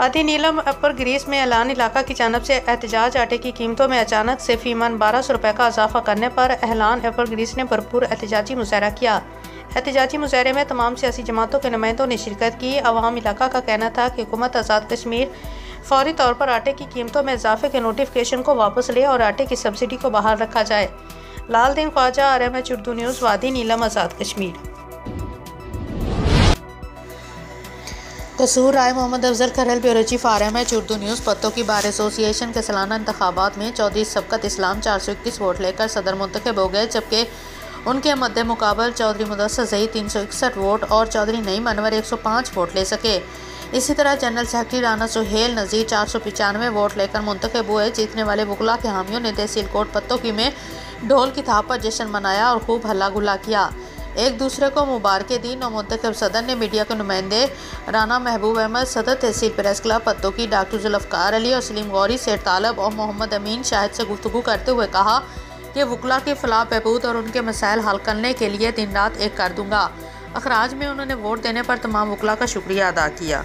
वादी नीलम अपर ग्रीस में ऐलान इलाका की जानब से एहतजाज। आटे की कीमतों में अचानक से फीमन 1200 रुपये का इजाफा करने पर ऐलान अपर ग्रीस ने भरपूर एहतजाजी मुजाहरा किया। एहतजाजी मुजाहरे में तमाम सियासी जमातों के नुमाइंदों ने शिरकत की। अवाम इलाका का कहना था कि हुकूमत आज़ाद कश्मीर फौरी तौर पर आटे की कीमतों में इजाफे के नोटिफिकेशन को वापस ले और आटे की सब्सिडी को बहाल रखा जाए। लालदीन ख्वाजा, RMH उर्दू न्यूज़, वादी Neelum, Azad Kashmir. Kasur Rai Mohammad Afzal Kharal, bureau chief, RMH Urdu news. पत्तों की बार एसोसिएशन के सालाना इंतखाबात में चौधरी सबकत इस्लाम 421 वोट लेकर सदर मुंतखब हो गए, जबकि उनके मद्दे मुकाबल चौधरी मुदस्सर ज़ही 361 वोट और चौधरी नईम अनवर 105 वोट ले सके। इसी तरह जनरल सेक्रेटरी राना सुहेल नज़ीर 495 वोट लेकर मुंतखब हुए। जीतने वाले वकला के हामियों ने तहसील कोट पत्तों में ढोल की थाप पर जश्न मनाया और खूब हल्ला गुल्ला किया, एक दूसरे को मुबारकें दी। नौमुंतखब सदर ने मीडिया के नुमाइंदे राना महबूब अहमद, सदर तहसील प्रेस क्लब पत्तों की डॉक्टर जुल्फ़कार अली और सलीम गौरी, सेठ तालब और मोहम्मद अमीन शाहिद से गुफ्तगू करते हुए कहा कि वकला के फलाह बहबूद और उनके मसाइल हल करने के लिए दिन रात एक कर दूंगा। अखराज में उन्होंने वोट देने पर तमाम वकला का शुक्रिया अदा किया।